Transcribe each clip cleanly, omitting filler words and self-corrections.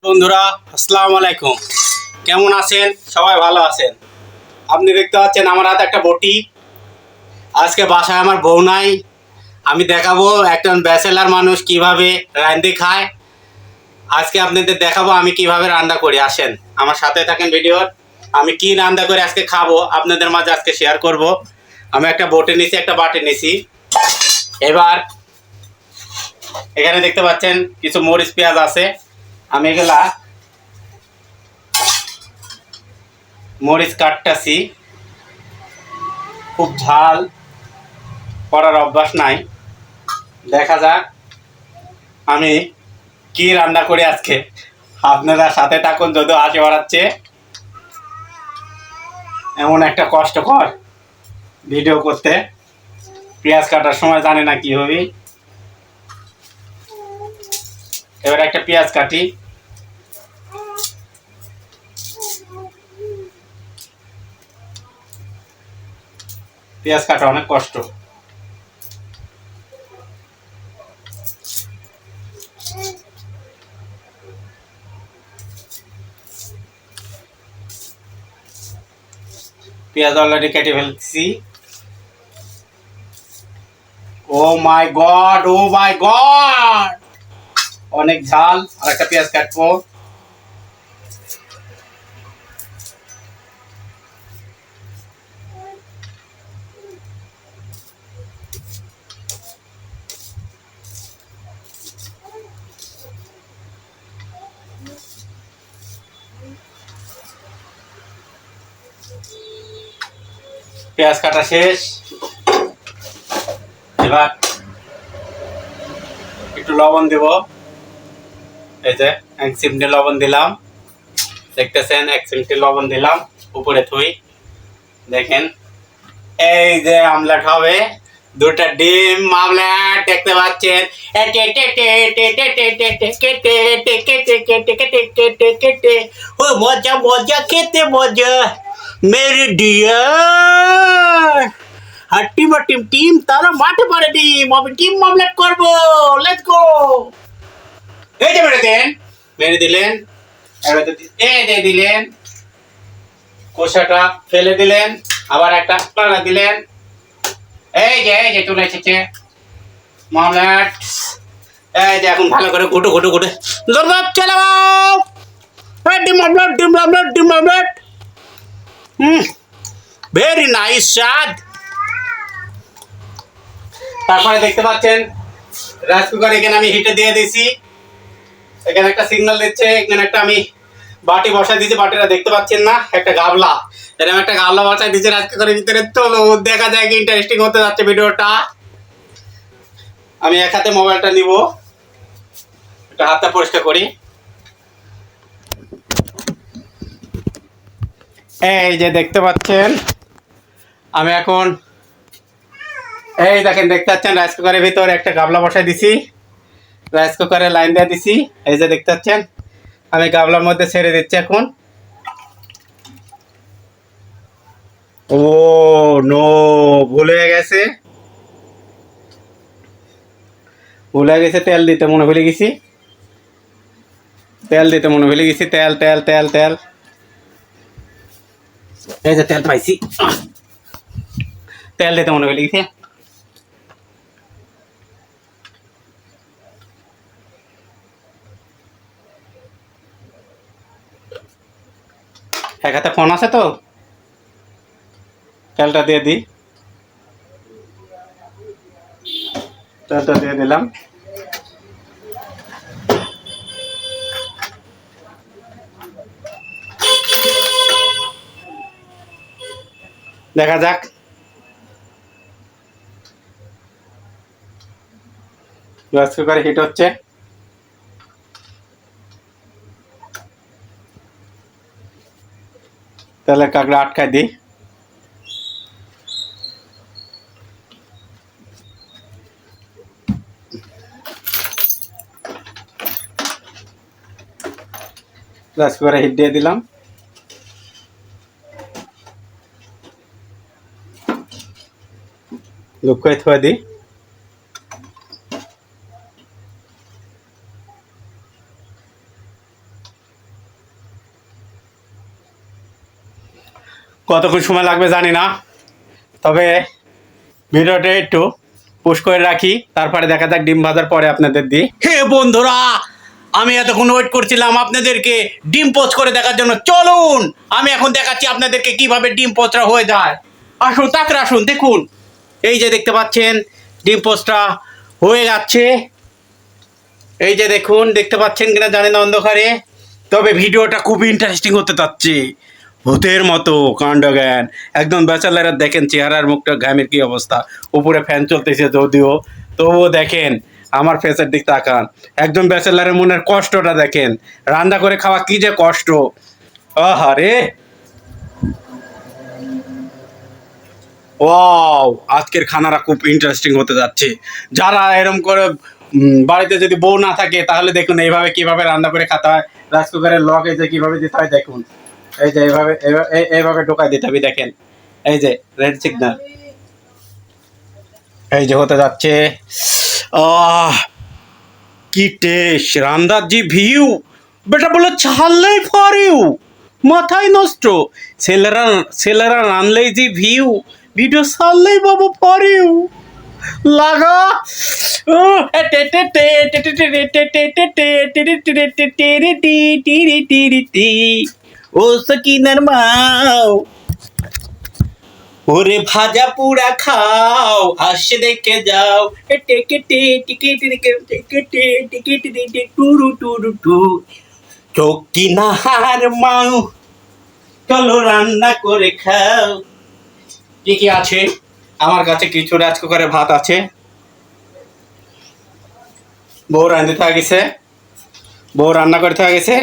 বন্ধুরা আসসালামু আলাইকুম, কেমন আছেন? সবাই ভালো আছেন? আপনি দেখতে পাচ্ছেন আমার হাতে একটা বটি। আজকে বাসায় আমার বউ নাই, আমি দেখাবো একজন ব্যাচেলার মানুষ কিভাবে রাঁধতে খায়। আজকে আপনাদের দেখাবো আমি কিভাবে রান্না করি। আসেন আমার সাথে থাকেন ভিডিওর। আমি কি রান্না করে আজকে খাবো আপনাদের মাঝে আজকে শেয়ার করব। আমি একটা বটি নিছি, একটা বাটি নিছি। এবার এখানে দেখতে পাচ্ছেন কিছু মরিচ পেঁয়াজ আছে। আমি এগুলা মরিচ কাটতাছি। খুব ঝাল করার অভ্যাস নাই, দেখা যাক আমি কি রান্না করি আজকে। আপনারা সাথে থাকুন, যদিও হাসি বাড়াচ্ছে। এমন একটা কষ্টকর ভিডিও করতে, পেঁয়াজ কাটার সময় জানি না কি হবে। এবার একটা পেঁয়াজ কাটি। পেঁয়াজ কাটা অনেক কষ্ট। পেঁয়াজ অলরেডি কেটে ফেলছি। ও my god, O my god, অনেক ঝাল। আর একটা পেঁয়াজ কাটবো। পেঁয়াজ কাটা শেষ। এবার একটু লবণ দেব। এই যে এক চিমটি লবণ দিলাম, দেখতেছেন এক চিমটি লবণ দিলাম। উপরে থুই, দেখেন এই যে আমলেট হবে। দুটা ডিম আমলেট দেখতে পাচ্ছেন। ও মজা মজা, খেতে মজা মেরে ডিয়ার। আর টিম টিম টিম তারা মাঠে পারে ডিম, আমি ডিম আমলেট করবো। Let's go. এই যে মেরে দেন, মেরে দিলেন। এই যে দিলেন, কোষাটা ফেলে দিলেন, আবার একটা পাড়া দিলেন। এই যে চলে এসেছে মামলাট। এই যে এখন ভালো করে ঘুটে ঘুটে ঘুটে দরবার চালাও। ডিম মামলাট, ডিম মামলাট, ডিম মামলাট। ভেরি নাইস স্বাদ। তারপরে দেখতে পাচ্ছেন রাইস কুকার এখানে আমি হিটে দিয়ে দিয়েছি। এখানে একটা সিগন্যাল দিচ্ছে, এখানে একটা আমি বাটি বসাই দিয়েছি। বাটিটা দেখতে পাচ্ছেন না, একটা গাবলা। এরকম একটা গাবলা বসাই দিয়েছি রাইস কুকারের ভিতরে। চলো দেখা যায় কি ইন্টারেস্টিং হতে যাচ্ছে ভিডিওটা। আমি এক হাতে মোবাইলটা নিব, একটা হাতটা পরিষ্কার করি। এই যে দেখতে পাচ্ছেন আমি এখন, এই দেখেন দেখতে পাচ্ছেন রাইস কুকারের ভিতরে একটা গাবলা বসাই দিছি। রাইস কুকারে লাইন দিয়ে দিছি। এই যে দেখতে পাচ্ছেন আমি গাবলার মধ্যে ছেড়ে দিচ্ছি এখন। ও নো, ভুল হয়ে গেছে, ভুল হয়ে গেছে। তেল দিতে মনে ভুলে গেছি, তেল দিতে মনে ভুলে গেছি। তেল তেল তেল তেল, এই যে তেল পাইছি। তেল দিতে মনে ভুলে গেছি। এক হাতে ফোন আছে তো, তেলটা দিয়ে দিই। তেলটা দিয়ে দিলাম। দেখা যাক। রাইস কুকারে হিট হচ্ছে। তেলের কাকড়া আটকায় দিই। রাইস কুকারে হিট দিয়ে দিলাম। লুকিয়ে থুয়ে দিই। কতক্ষণ সময় লাগবে জানি না, তবে ভিডিওটা একটু পুশ করে রাখি, তারপরে দেখা যাক ডিম ভাজার পরে আপনাদের দিই। হে বন্ধুরা, আমি এতক্ষণ ওয়েট করছিলাম আপনাদেরকে ডিম পোচ করে দেখার জন্য। চলুন আমি এখন দেখাচ্ছি আপনাদেরকে কিভাবে ডিম পোচটা হয়ে যায়। আসুন তাড়াতাড়ি আসুন, দেখুন এই যে দেখতে পাচ্ছেন ডিম পোচটা হয়ে যাচ্ছে। এই যে দেখুন, দেখতে পাচ্ছেন কিনা জানি না অন্ধকারে, তবে ভিডিওটা খুবই ইন্টারেস্টিং হতে যাচ্ছে, ভূতের মতো কাণ্ড জ্ঞান। একদম ব্যাচেলারের দেখেন চেহারার মুখটা, ঘামের কি অবস্থা, উপরে ফ্যান চলতেছে যদিও, তবুও দেখেন আমার ফেসের দিক তাকান, একজন ব্যাচেলারের মনের কষ্টটা দেখেন, রান্না করে খাওয়া কি যে কষ্ট। আহারে ওয়াও, আজকের খানাটা খুব ইন্টারেস্টিং হতে যাচ্ছে। যারা এরকম করে বাড়িতে যদি বউ না থাকে তাহলে দেখুন এইভাবে কিভাবে রান্না করে খেতে হয়। রাইস কুকারের লক এই যে কিভাবে দিতে হয় দেখুন, এই যে এইভাবে এইভাবে ঢোকায় দিতে হবে। দেখেন এই যে রেড সিগন্যাল, এই যে হতে যাচ্ছে। আহ কি টেস্ট, রান্দার যে ভিউ, বেটা বলে ছাড়লেই ফর ইউ, মাথায় নষ্ট। ছেলেরা ছেলেরা রানলেই যে view, video ছাড়লেই Babu for you লাগা। ও সকিনার মাও, ওরে ভাজা পুরা খাও, আসে দেখে যাও, টিকিটি টিকিটি টিকিটি টিকিটি টুরু টুরু টু, চকিনার মাও, চলো রান্না করে খাও। কি কি আছে আমার কাছে? কিছু রাইস কুকারে ভাত আছে, বউ রাঁধতে থাকে গেছে, বউ রান্না করতে হয়ে গেছে,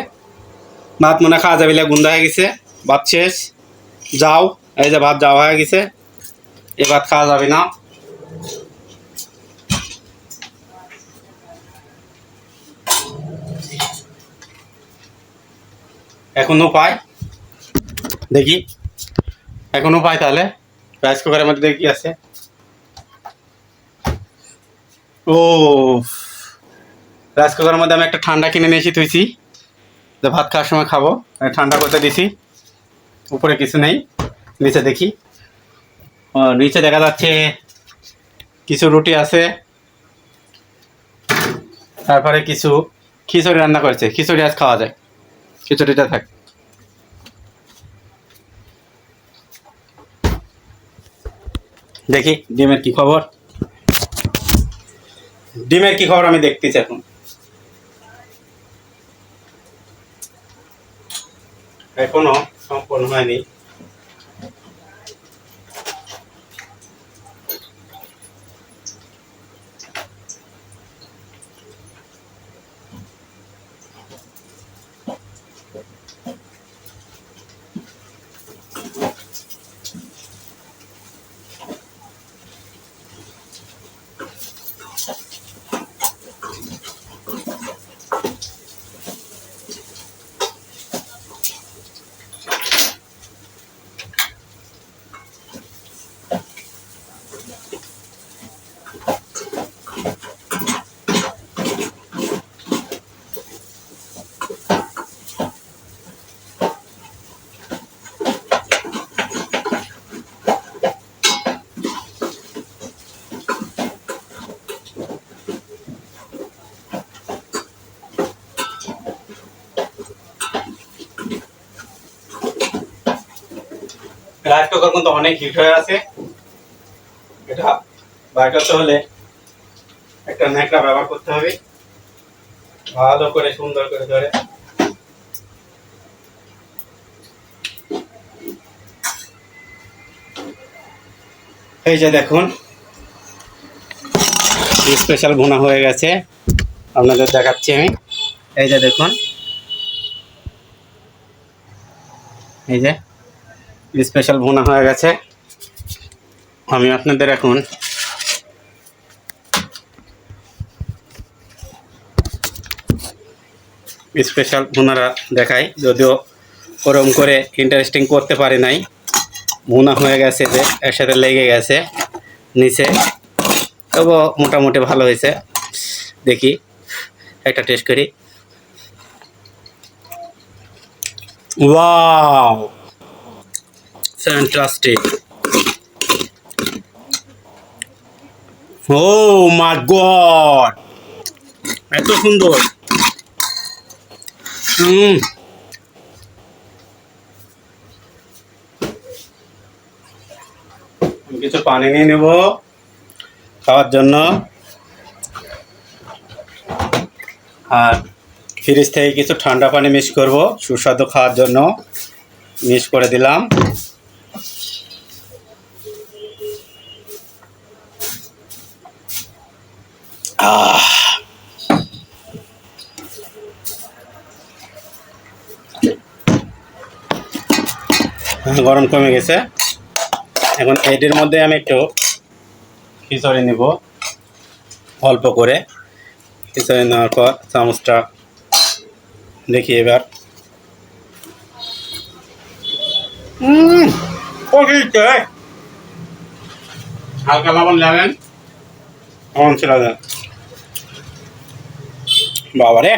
ভাত মনে খাওয়া যাবে, গুন্দা হয়ে গেছে, ভাত শেষ, যাও। এই যে ভাত যাওয়া হয়ে গেছে, এ ভাত খাওয়া যাবে না। এখনো পাই, দেখি এখনো পাই, তাহলে রাইস কুকারের মধ্যে দেখি কি আছে। ও, রাইস কুকারের মধ্যে আমি একটা ঠান্ডা কিনে নিয়ে এসে থুইছি, যে ভাত খাওয়ার সময় খাবো, ঠান্ডা করতে দিছি। উপরে কিছু নেই, নিচে দেখি। নিচে দেখা যাচ্ছে কিছু রুটি আছে, তারপরে কিছু খিচুড়ি রান্না করেছে। খিচুড়ি আজ খাওয়া যায়, খিচুড়িটা থাক। দেখি ডিমের কি খবর, ডিমের কি খবর আমি দেখতেছি এখন। এখনো সম্পূর্ণ হয়নি। রাইস কুকার কিন্তু অনেক হিট হয়ে আছে, এটা বার করতে হলে একটা ন্যাকড়া ব্যবহার করতে হবে, ভালো করে সুন্দর করে ধরে। এই যে দেখুন স্পেশাল ভুনা হয়ে গেছে, আপনাদের দেখাচ্ছি আমি। এই যে দেখুন, এই যে স্পেশাল ভুনা হয়ে গেছে। আমি আপনাদের এখন স্পেশাল ভুনারা দেখাই, যদিও ওরম করে ইন্টারেস্টিং করতে পারি নাই। ভুনা হয়ে গেছে, যে একসাথে লেগে গেছে নিচে, তবুও মোটামুটি ভালো হয়েছে। দেখি একটা টেস্ট করি। Wow, fantastic. Oh my god, এত সুন্দর। আমি কিছু পানি নিয়ে নেব খাওয়ার জন্য, আর ফ্রিজ থেকে কিছু ঠান্ডা পানি মিক্স করব সুস্বাদু খাওয়ার জন্য। মিক্স করে দিলাম। গরম কমে গেছে। এখন এটির মধ্যে আমি একটু খিচুড়ি নিব, অল্প করে। খিচুড়ি নেওয়ার পর চামচটা দেখি এবার। হালকা লবণ লাগেন, লবণ ছিল বাবারে।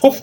খুব